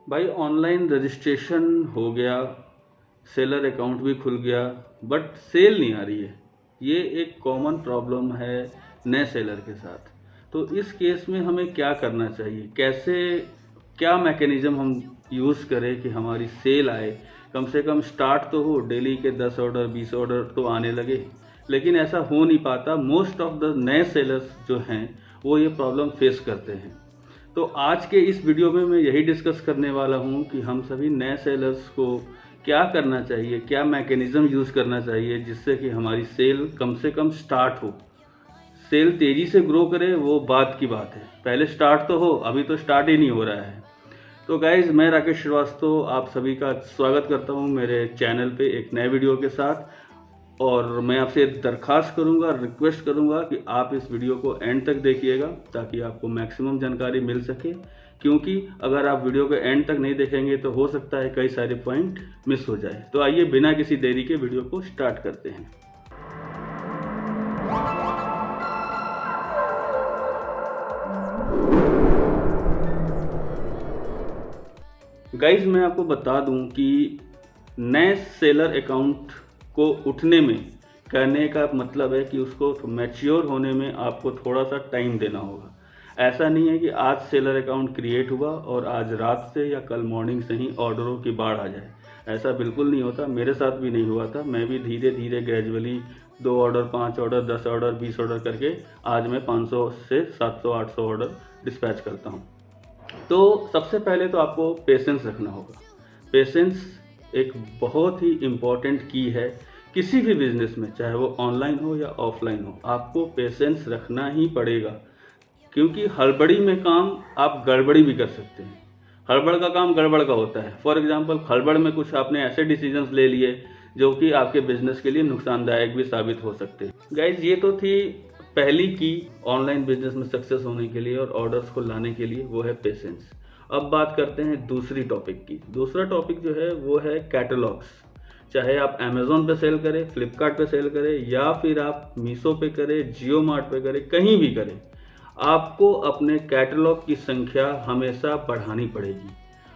भाई online registration हो गया, सेलर अकाउंट भी खुल गया, बट सेल नहीं आ रही है। ये एक कॉमन प्रॉब्लम है नए सेलर के साथ। तो इस केस में हमें क्या करना चाहिए, कैसे, क्या मैकेनिज्म हम यूज़ करें कि हमारी सेल आए, कम से कम स्टार्ट तो हो, डेली के 10 ऑर्डर 20 ऑर्डर तो आने लगे। लेकिन ऐसा हो नहीं पाता। मोस्ट ऑफ द नए सेलर्स जो हैं वो ये प्रॉब्लम फेस करते हैं। तो आज के इस वीडियो में मैं यही डिस्कस करने वाला हूँ कि हम सभी नए सेलर्स को क्या करना चाहिए, क्या मैकेनिज़्म यूज़ करना चाहिए जिससे कि हमारी सेल कम से कम स्टार्ट हो। सेल तेज़ी से ग्रो करे वो बात की बात है, पहले स्टार्ट तो हो, अभी तो स्टार्ट ही नहीं हो रहा है। तो गाइज़, मैं राकेश श्रीवास्तव आप सभी का स्वागत करता हूँ मेरे चैनल पे एक नए वीडियो के साथ। और मैं आपसे दरख्वास्त करूंगा, रिक्वेस्ट करूंगा कि आप इस वीडियो को एंड तक देखिएगा ताकि आपको मैक्सिमम जानकारी मिल सके। क्योंकि अगर आप वीडियो को एंड तक नहीं देखेंगे तो हो सकता है कई सारे पॉइंट मिस हो जाए। तो आइए बिना किसी देरी के वीडियो को स्टार्ट करते हैं। गाइज, मैं आपको बता दूं कि नए सेलर अकाउंट को उठने में, करने का मतलब है कि उसको मैच्योर होने में आपको थोड़ा सा टाइम देना होगा। ऐसा नहीं है कि आज सेलर अकाउंट क्रिएट हुआ और आज रात से या कल मॉर्निंग से ही ऑर्डरों की बाढ़ आ जाए। ऐसा बिल्कुल नहीं होता, मेरे साथ भी नहीं हुआ था। मैं भी धीरे धीरे gradually 2 order 5 order 10 order 20 order करके आज मैं 500 से 700 800 ऑर्डर डिस्पैच करता हूँ। तो सबसे पहले तो आपको पेशेंस रखना होगा। पेशेंस एक बहुत ही इम्पॉर्टेंट की है किसी भी बिजनेस में, चाहे वो ऑनलाइन हो या ऑफलाइन हो। आपको पेशेंस रखना ही पड़ेगा, क्योंकि हड़बड़ी में काम आप गड़बड़ी भी कर सकते हैं। हड़बड़ का काम गड़बड़ का होता है। फॉर एग्जांपल, हड़बड़ में कुछ आपने ऐसे डिसीजंस ले लिए जो कि आपके बिजनेस के लिए नुकसानदायक भी साबित हो सकते हैं। गाइज, ये तो थी पहली की ऑनलाइन बिजनेस में सक्सेस होने के लिए और ऑर्डर्स को लाने के लिए, वो है पेशेंस। अब बात करते हैं दूसरी टॉपिक की। दूसरा टॉपिक जो है वो है कैटलॉग्स। चाहे आप अमेज़ोन पे सेल करें, फ्लिपकार्ट पे सेल करें, या फिर आप मीशो पे करें, जियो मार्ट पे करें, कहीं भी करें, आपको अपने कैटलॉग की संख्या हमेशा बढ़ानी पड़ेगी।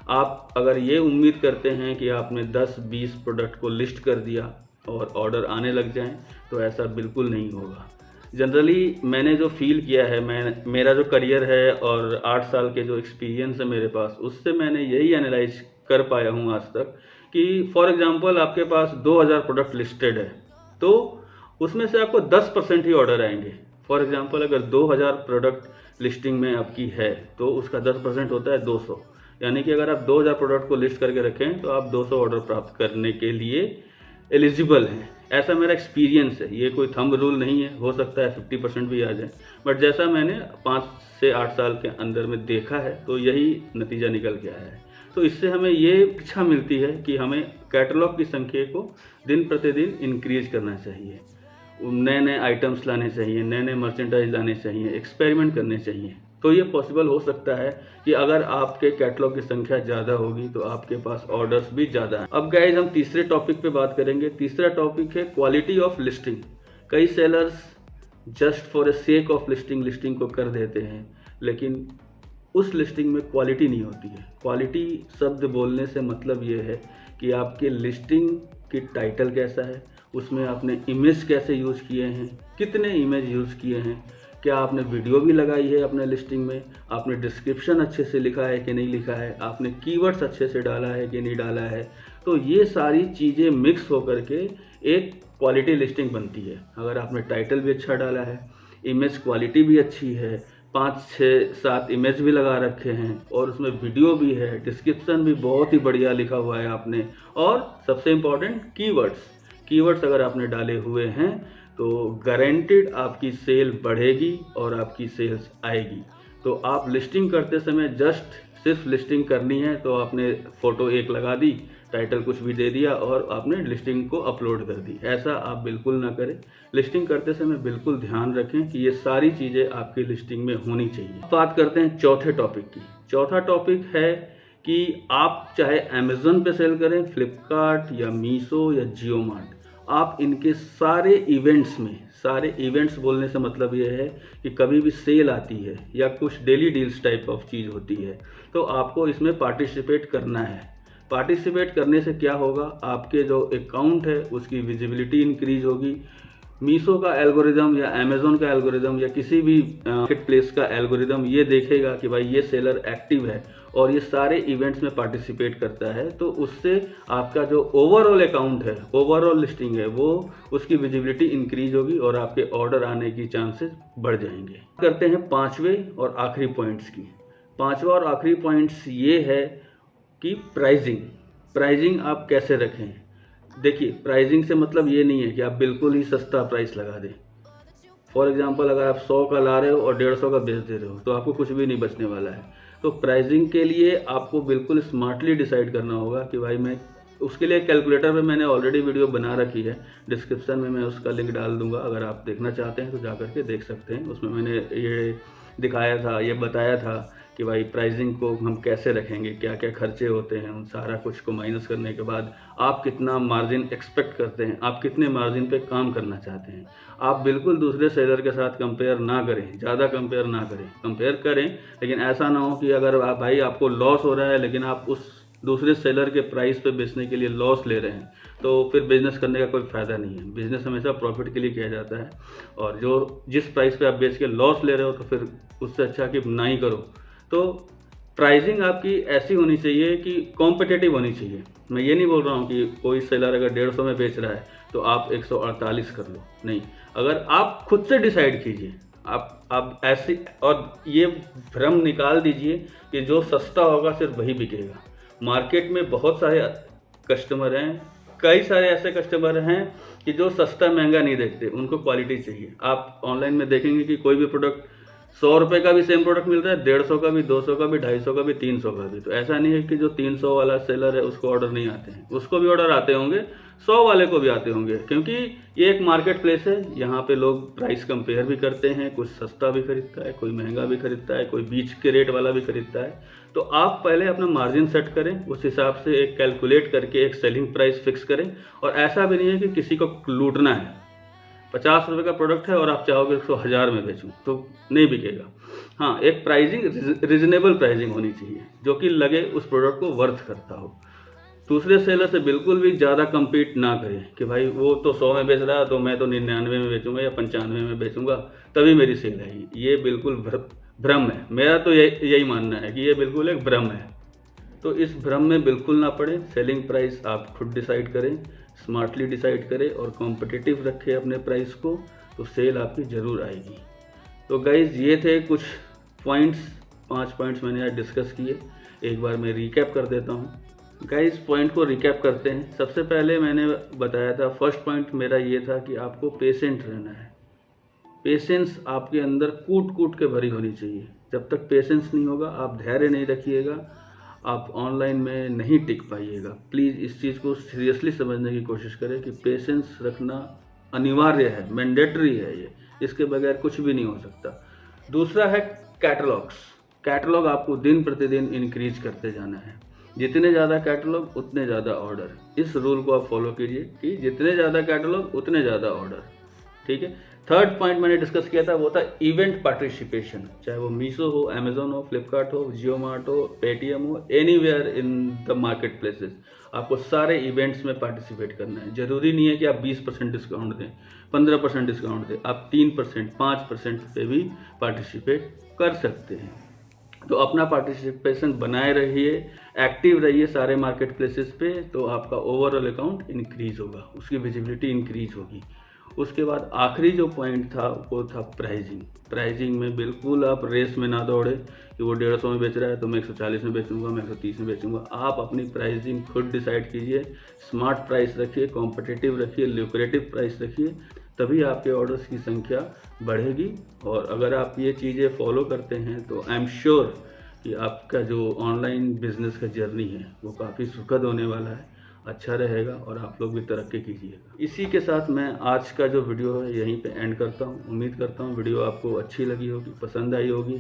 आप अगर ये उम्मीद करते हैं कि आपने 10-20 प्रोडक्ट को लिस्ट कर दिया और ऑर्डर आने लग जाएं, तो ऐसा बिल्कुल नहीं होगा। जनरली मैंने जो फील किया है, मेरा जो करियर है और 8 साल के जो एक्सपीरियंस है मेरे पास, उससे मैंने यही एनालाइज कर पाया हूँ आज तक कि फॉर एग्जांपल आपके पास 2000 प्रोडक्ट लिस्टेड है, तो उसमें से आपको 10% ही ऑर्डर आएंगे। फॉर एग्जांपल, अगर 2000 प्रोडक्ट लिस्टिंग में आपकी है तो उसका 10% होता है 200। यानी कि अगर आप 2000 प्रोडक्ट को लिस्ट करके रखें तो आप 200 ऑर्डर प्राप्त करने के लिए एलिजिबल हैं। ऐसा मेरा एक्सपीरियंस है, ये कोई थंब रूल नहीं है, हो सकता है 50% भी आ जाए, बट जैसा मैंने 5 से 8 साल के अंदर में देखा है तो यही नतीजा निकल के आया है। तो इससे हमें ये इच्छा मिलती है कि हमें कैटलॉग की संख्या को दिन प्रतिदिन इंक्रीज करना चाहिए, नए नए आइटम्स लाने चाहिए, नए नए मर्चेंडाइज लाने चाहिए, एक्सपेरिमेंट करने चाहिए। तो ये पॉसिबल हो सकता है कि अगर आपके कैटलॉग की संख्या ज़्यादा होगी तो आपके पास ऑर्डर्स भी ज़्यादा हैं। अब गाइज, हम तीसरे टॉपिक पे बात करेंगे। तीसरा टॉपिक है क्वालिटी ऑफ लिस्टिंग। कई sellers just for a sake of listing को कर देते हैं, लेकिन उस लिस्टिंग में क्वालिटी नहीं होती है। क्वालिटी शब्द बोलने से मतलब ये है कि आपके लिस्टिंग की टाइटल कैसा है, उसमें आपने इमेज कैसे यूज़ किए हैं, कितने इमेज यूज़ किए हैं, क्या आपने वीडियो भी लगाई है अपने लिस्टिंग में, आपने डिस्क्रिप्शन अच्छे से लिखा है कि नहीं लिखा है, आपने कीवर्ड्स अच्छे से डाला है कि नहीं डाला है। तो ये सारी चीज़ें मिक्स होकर के एक क्वालिटी लिस्टिंग बनती है। अगर आपने टाइटल भी अच्छा डाला है, इमेज क्वालिटी भी अच्छी है, 5-6-7 इमेज भी लगा रखे हैं और उसमें वीडियो भी है, डिस्क्रिप्शन भी बहुत ही बढ़िया लिखा हुआ है आपने, और सबसे इम्पॉर्टेंट कीवर्ड्स अगर आपने डाले हुए हैं तो गारंटेड आपकी सेल बढ़ेगी और आपकी सेल्स आएगी। तो आप लिस्टिंग करते समय जस्ट सिर्फ लिस्टिंग करनी है तो आपने फ़ोटो एक लगा दी, टाइटल कुछ भी दे दिया और आपने लिस्टिंग को अपलोड कर दी। ऐसा आप बिल्कुल ना करें। लिस्टिंग करते समय बिल्कुल ध्यान रखें कि ये सारी चीज़ें आपकी लिस्टिंग में होनी चाहिए। बात करते हैं चौथे टॉपिक की। चौथा टॉपिक है कि आप चाहे अमेज़न पे सेल करें, फ्लिपकार्ट या मीशो या जियो मार्ट, आप इनके सारे इवेंट्स बोलने से मतलब ये है कि कभी भी सेल आती है या कुछ डेली डील्स टाइप ऑफ चीज़ होती है तो आपको इसमें पार्टिसिपेट करना है। पार्टिसिपेट करने से क्या होगा, आपके जो अकाउंट है उसकी विजिबिलिटी इंक्रीज होगी। मीशो का एल्गोरिदम या अमेज़ॉन का एल्गोरिदम या किसी भी मार्केट प्लेस का एल्गोरिदम ये देखेगा कि भाई ये सेलर एक्टिव है और ये सारे इवेंट्स में पार्टिसिपेट करता है, तो उससे आपका जो ओवरऑल अकाउंट है, ओवरऑल लिस्टिंग है, वो उसकी विजिबिलिटी इंक्रीज होगी और आपके ऑर्डर आने की चांसेस बढ़ जाएंगे। करते हैं पांचवें और आखिरी पॉइंट्स की। पांचवा और आखिरी पॉइंट्स ये है कि प्राइजिंग आप कैसे रखें। देखिए, प्राइजिंग से मतलब ये नहीं है कि आप बिल्कुल ही सस्ता प्राइस लगा दें। फॉर एग्जांपल, अगर आप 100 का ला रहे हो और 150 का बेच दे रहे हो तो आपको कुछ भी नहीं बचने वाला है। तो प्राइजिंग के लिए आपको बिल्कुल स्मार्टली डिसाइड करना होगा कि भाई मैं उसके लिए कैलकुलेटर में मैंने ऑलरेडी वीडियो बना रखी है, डिस्क्रिप्शन में मैं उसका लिंक डाल दूंगा। अगर आप देखना चाहते हैं तो जा करके देख सकते हैं। उसमें मैंने ये दिखाया था, ये बताया था कि भाई प्राइसिंग को हम कैसे रखेंगे, क्या क्या खर्चे होते हैं, उन सारा कुछ को माइनस करने के बाद आप कितना मार्जिन एक्सपेक्ट करते हैं, आप कितने मार्जिन पे काम करना चाहते हैं। आप बिल्कुल दूसरे सेलर के साथ कंपेयर ना करें, ज़्यादा कंपेयर ना करें। कंपेयर करें लेकिन ऐसा ना हो कि अगर आप भाई आपको लॉस हो रहा है लेकिन आप उस दूसरे सेलर के प्राइस पे बेचने के लिए लॉस ले रहे हैं तो फिर बिज़नेस करने का कोई फ़ायदा नहीं है। बिज़नेस हमेशा प्रॉफिट के लिए किया जाता है और जो जिस प्राइस पे आप बेच के लॉस ले रहे हो तो फिर उससे अच्छा कि ना ही करो। तो प्राइसिंग आपकी ऐसी होनी चाहिए कि कॉम्पिटिटिव होनी चाहिए। मैं ये नहीं बोल रहा हूँ कि कोई सेलर अगर 150 में बेच रहा है तो आप 148 कर लो, नहीं। अगर आप खुद से डिसाइड कीजिए, आप ऐसी, और ये भ्रम निकाल दीजिए कि जो सस्ता होगा सिर्फ वही बिकेगा। मार्केट में बहुत सारे कस्टमर हैं, कई सारे ऐसे कस्टमर हैं कि जो सस्ता महंगा नहीं देखते, उनको क्वालिटी चाहिए। आप ऑनलाइन में देखेंगे कि कोई भी प्रोडक्ट 100 रुपये का भी सेम प्रोडक्ट मिल रहा है, 150 का भी, 200 का भी, 250 का भी, 300 का भी। तो ऐसा नहीं है कि जो 300 वाला सेलर है उसको ऑर्डर नहीं आते हैं, उसको भी ऑर्डर आते होंगे, 100 वाले को भी आते होंगे, क्योंकि ये एक मार्केट प्लेस है। यहाँ पे लोग प्राइस कंपेयर भी करते हैं, कुछ सस्ता भी खरीदता है, कोई महंगा भी खरीदता है, कोई बीच के रेट वाला भी खरीदता है। तो आप पहले अपना मार्जिन सेट करें, उस हिसाब से एक कैलकुलेट करके एक सेलिंग प्राइस फिक्स करें। और ऐसा भी नहीं है कि किसी को लूटना है। 50 रुपये का प्रोडक्ट है और आप चाहोगे उसको 1000 में बेचूं तो नहीं बिकेगा। हाँ, एक प्राइसिंग रीजनेबल प्राइसिंग होनी चाहिए जो कि लगे उस प्रोडक्ट को वर्थ करता हो। दूसरे सेलर से बिल्कुल भी ज़्यादा compete ना करें कि भाई वो तो 100 में बेच रहा है तो मैं तो 99 में बेचूंगा या 95 में बेचूंगा तभी मेरी सेल है। ये बिल्कुल भ्रम है। मेरा तो यही मानना है कि ये बिल्कुल एक भ्रम है। तो इस भ्रम में बिल्कुल ना पड़े। सेलिंग प्राइस आप खुद डिसाइड करें, स्मार्टली डिसाइड करें और कॉम्पिटिटिव रखें अपने प्राइस को, तो सेल आपकी ज़रूर आएगी। तो गाइज़, ये थे कुछ पॉइंट्स, 5 पॉइंट्स मैंने आज डिस्कस किए। एक बार मैं रिकैप कर देता हूँ। गाइज़, पॉइंट को रिकैप करते हैं। सबसे पहले मैंने बताया था, फर्स्ट पॉइंट मेरा ये था कि आपको पेशेंट रहना है। पेशेंस आपके अंदर कूट कूट के भरी होनी चाहिए। जब तक पेशेंस नहीं होगा, आप धैर्य नहीं रखिएगा, आप ऑनलाइन में नहीं टिक पाइएगा। प्लीज़ इस चीज़ को सीरियसली समझने की कोशिश करें कि पेशेंस रखना अनिवार्य है, मैंडेटरी है ये, इसके बगैर कुछ भी नहीं हो सकता। दूसरा है कैटलॉग आपको दिन प्रतिदिन इंक्रीज करते जाना है। जितने ज़्यादा कैटलॉग उतने ज़्यादा ऑर्डर। इस रूल को आप फॉलो कीजिए कि जितने ज़्यादा कैटलॉग उतने ज़्यादा ऑर्डर। ठीक है। थर्ड पॉइंट मैंने डिस्कस किया था, वो था इवेंट पार्टिसिपेशन। चाहे वो मीशो हो, अमेजोन हो, फ्लिपकार्ट हो, जियो मार्ट हो, पेटीएम हो, anywhere in the market places, आपको सारे इवेंट्स में पार्टिसिपेट करना है। ज़रूरी नहीं है कि आप 20% डिस्काउंट दें, 15% डिस्काउंट दें, आप 3%, 5% पे भी पार्टिसिपेट कर सकते हैं। तो अपना पार्टिसिपेशन बनाए रहिए, एक्टिव रहिए सारे मार्केट प्लेसेस पे, तो आपका ओवरऑल अकाउंट इंक्रीज होगा, उसकी विजिबिलिटी इंक्रीज होगी। उसके बाद आखिरी जो पॉइंट था वो था प्राइजिंग में बिल्कुल आप रेस में ना दौड़े कि वो 150 में बेच रहा है तो मैं 140 में बेचूंगा, मैं 130 में बेचूंगा। आप अपनी प्राइसिंग खुद डिसाइड कीजिए, स्मार्ट प्राइस रखिए, कॉम्पिटिटिव रखिए, ल्यूक्रेटिव प्राइस रखिए, तभी आपके ऑर्डर्स की संख्या बढ़ेगी। और अगर आप ये चीज़ें फॉलो करते हैं तो आई एम श्योर कि आपका जो ऑनलाइन बिजनेस का जर्नी है वो काफ़ी सुखद होने वाला है, अच्छा रहेगा और आप लोग भी तरक्की कीजिएगा। इसी के साथ मैं आज का जो वीडियो है यहीं पे एंड करता हूँ। उम्मीद करता हूँ वीडियो आपको अच्छी लगी होगी, पसंद आई होगी,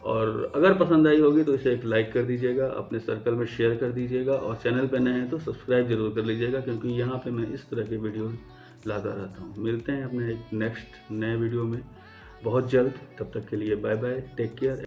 और अगर पसंद आई होगी तो इसे एक लाइक कर दीजिएगा, अपने सर्कल में शेयर कर दीजिएगा, और चैनल पे नए हैं तो सब्सक्राइब जरूर कर लीजिएगा, क्योंकि यहाँ पे मैं इस तरह के वीडियो लाता रहता हूँ। मिलते हैं अपने एक नेक्स्ट नए वीडियो में बहुत जल्द। तब तक के लिए बाय बाय, टेक केयर।